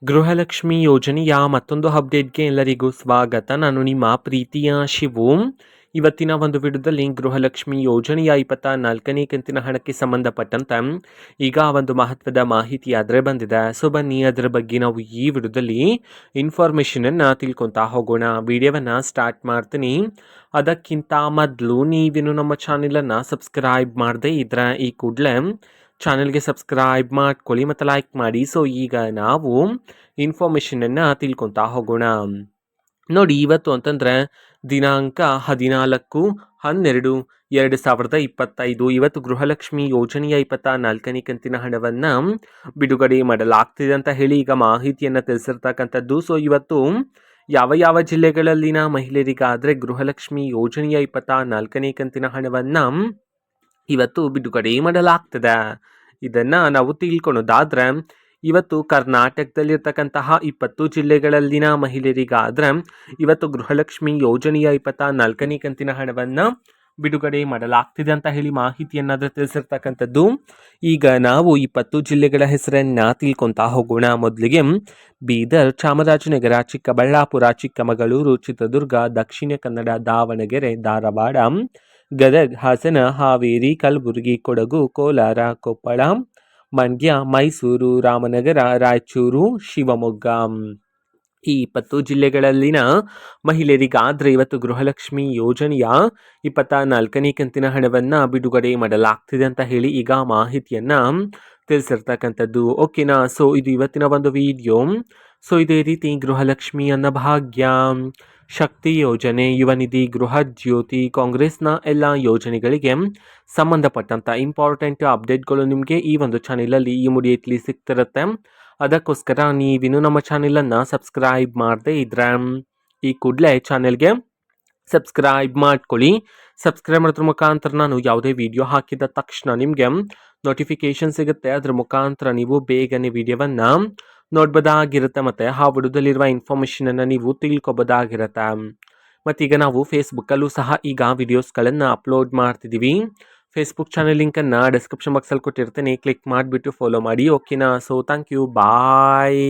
ಗೃಹಲಕ್ಷ್ಮಿ ಯೋಜನೆಯ ಮತ್ತೊಂದು ಅಪ್ಡೇಟ್‌ಗೆ ಎಲ್ಲರಿಗೂ ಸ್ವಾಗತ. ನಾನು ನಿಮ್ಮ ಪ್ರೀತಿಯ ಶಿವು. ಇವತ್ತಿನ ಒಂದು ವಿಡಿಯೋದಲ್ಲಿ ಗೃಹಲಕ್ಷ್ಮಿ ಯೋಜನೆಯ 24ನೇ ಕಂತಿನ ಹಣಕ್ಕೆ ಸಂಬಂಧಪಟ್ಟಂತೆ ಈಗ ಒಂದು ಮಹತ್ವದ ಮಾಹಿತಿ ಆದರೆ ಬಂದಿದೆ. ಸೊ ಬನ್ನಿ ಅದರ ಬಗ್ಗೆ ನಾವು ಈ ವಿಡಿಯೋದಲ್ಲಿ ಇನ್ಫಾರ್ಮೇಷನನ್ನು ತಿಳ್ಕೊತಾ ಹೋಗೋಣ. ವಿಡಿಯೋವನ್ನು ಸ್ಟಾರ್ಟ್ ಮಾಡ್ತೀನಿ. ಅದಕ್ಕಿಂತ ಮೊದಲು ನೀವಿನ್ನು ನಮ್ಮ ಚಾನೆಲನ್ನು ಸಬ್ಸ್ಕ್ರೈಬ್ ಮಾಡದೇ ಇದ್ರೆ ಈ ಕೂಡಲೇ ಚಾನೆಲ್ಗೆ ಸಬ್ಸ್ಕ್ರೈಬ್ ಮಾಡ್ಕೊಳ್ಳಿ ಮತ್ತು ಲೈಕ್ ಮಾಡಿ. ಸೊ ಈಗ ನಾವು ಇನ್ಫಾರ್ಮೇಷನನ್ನು ತಿಳ್ಕೊತಾ ಹೋಗೋಣ. ನೋಡಿ, ಇವತ್ತು ಅಂತಂದರೆ ದಿನಾಂಕ 14/12/2025 ಇವತ್ತು ಗೃಹಲಕ್ಷ್ಮಿ ಯೋಜನೆಯ 24ನೇ ಕಂತಿನ ಹಣವನ್ನು ಬಿಡುಗಡೆ ಮಾಡಲಾಗ್ತಿದೆ ಅಂತ ಹೇಳಿ ಈಗ ಮಾಹಿತಿಯನ್ನು ತಿಳಿಸಿರ್ತಕ್ಕಂಥದ್ದು. ಸೊ ಇವತ್ತು ಯಾವ ಯಾವ ಜಿಲ್ಲೆಗಳಲ್ಲಿನ ಮಹಿಳೆಯರಿಗಾದರೆ ಗೃಹಲಕ್ಷ್ಮಿ ಯೋಜನೆಯ 24ನೇ ಕಂತಿನ ಹಣವನ್ನು ಇವತ್ತು ಬಿಡುಗಡೆ ಮಾಡಲಾಗ್ತದೆ, ಇದನ್ನು ನಾವು ತಿಳ್ಕೊಳೋದಾದರೆ ಇವತ್ತು ಕರ್ನಾಟಕದಲ್ಲಿರ್ತಕ್ಕಂತಹ 20 ಜಿಲ್ಲೆಗಳಲ್ಲಿನ ಮಹಿಳೆಯರಿಗಾದರೆ ಇವತ್ತು ಗೃಹಲಕ್ಷ್ಮಿ ಯೋಜನೆಯ 24ನೇ ಕಂತಿನ ಹಣವನ್ನು ಬಿಡುಗಡೆ ಮಾಡಲಾಗ್ತಿದೆ ಅಂತ ಹೇಳಿ ಮಾಹಿತಿಯನ್ನಾದರೂ ತಿಳಿಸಿರ್ತಕ್ಕಂಥದ್ದು. ಈಗ ನಾವು 20 ಜಿಲ್ಲೆಗಳ ಹೆಸರನ್ನು ತಿಳ್ಕೊತಾ ಹೋಗೋಣ. ಮೊದಲಿಗೆ ಬೀದರ್, ಚಾಮರಾಜನಗರ, ಚಿಕ್ಕಬಳ್ಳಾಪುರ, ಚಿಕ್ಕಮಗಳೂರು, ಚಿತ್ರದುರ್ಗ, ದಕ್ಷಿಣ ಕನ್ನಡ, ದಾವಣಗೆರೆ, ಧಾರವಾಡ, ಗದಗ, ಹಾಸನ, ಹಾವೇರಿ, ಕಲಬುರಗಿ, ಕೊಡಗು, ಕೋಲಾರ, ಕೊಪ್ಪಳ, ಮಂಡ್ಯ, ಮೈಸೂರು, ರಾಮನಗರ, ರಾಯಚೂರು, ಶಿವಮೊಗ್ಗ. ಈ 20 ಜಿಲ್ಲೆಗಳಲ್ಲಿನ ಮಹಿಳೆಯರಿಗಾದರೆ ಇವತ್ತು ಗೃಹಲಕ್ಷ್ಮಿ ಯೋಜನೆಯ 24ನೇ ಕಂತಿನ ಹಣವನ್ನು ಬಿಡುಗಡೆ ಮಾಡಲಾಗ್ತಿದೆ ಅಂತ ಹೇಳಿ ಈಗ ಮಾಹಿತಿಯನ್ನು ತಿಳಿಸಿರ್ತಕ್ಕಂಥದ್ದು. ಓಕೆನಾ. ಸೊ ಇದು ಇವತ್ತಿನ ಒಂದು ವಿಡಿಯೋ. ಸೊ ಇದೇ ರೀತಿ ಗೃಹಲಕ್ಷ್ಮಿ ಅನ್ನಭಾಗ್ಯ, ಶಕ್ತಿ ಯೋಜನೆ, ಯುವ ನಿಧಿ, ಗೃಹ ಜ್ಯೋತಿ, ಕಾಂಗ್ರೆಸ್ನ ಎಲ್ಲ ಯೋಜನೆಗಳಿಗೆ ಸಂಬಂಧಪಟ್ಟಂಥ ಇಂಪಾರ್ಟೆಂಟ್ ಅಪ್ಡೇಟ್ಗಳು ನಿಮಗೆ ಈ ಒಂದು ಚಾನೆಲಲ್ಲಿ ಇಮಿಡಿಯೇಟ್ಲಿ ಸಿಗ್ತಿರುತ್ತೆ. ಅದಕ್ಕೋಸ್ಕರ ನೀವಿನ್ನು ನಮ್ಮ ಚಾನೆಲನ್ನು ಸಬ್ಸ್ಕ್ರೈಬ್ ಮಾಡದೇ ಇದ್ರೆ ಈ ಕೂಡಲೇ ಚಾನೆಲ್ಗೆ ಸಬ್ಸ್ಕ್ರೈಬ್ ಮಾಡ್ಕೊಳ್ಳಿ. ಸಬ್ಸ್ಕ್ರೈಬ್ ಮಾಡೋದ್ರ ಮುಖಾಂತರ ನಾನು ಯಾವುದೇ ವಿಡಿಯೋ ಹಾಕಿದ ತಕ್ಷಣ ನಿಮಗೆ ನೋಟಿಫಿಕೇಶನ್ ಸಿಗುತ್ತೆ. ಅದರ ಮುಖಾಂತರ ನೀವು ಬೇಗನೆ ವಿಡಿಯೋವನ್ನು ನೋಡ್ಬೋದಾಗಿರುತ್ತೆ ಮತ್ತು ಆ ವಿಡಿಯೋದಲ್ಲಿರುವ ಇನ್ಫಾರ್ಮೇಷನನ್ನು ನೀವು ತಿಳ್ಕೊಬೋದಾಗಿರುತ್ತೆ. ಮತ್ತೀಗ ನಾವು ಫೇಸ್ಬುಕ್ಕಲ್ಲೂ ಸಹ ಈಗ ವಿಡಿಯೋಸ್ಗಳನ್ನು ಅಪ್ಲೋಡ್ ಮಾಡ್ತಿದ್ದೀವಿ. ಫೇಸ್ಬುಕ್ ಚಾನಲ್ ಲಿಂಕನ್ನು ಡಿಸ್ಕ್ರಿಪ್ಷನ್ ಬಾಕ್ಸಲ್ಲಿ ಕೊಟ್ಟಿರ್ತೇನೆ, ಕ್ಲಿಕ್ ಮಾಡಿಬಿಟ್ಟು ಫಾಲೋ ಮಾಡಿ. ಓಕೆನಾ. So thank you, bye.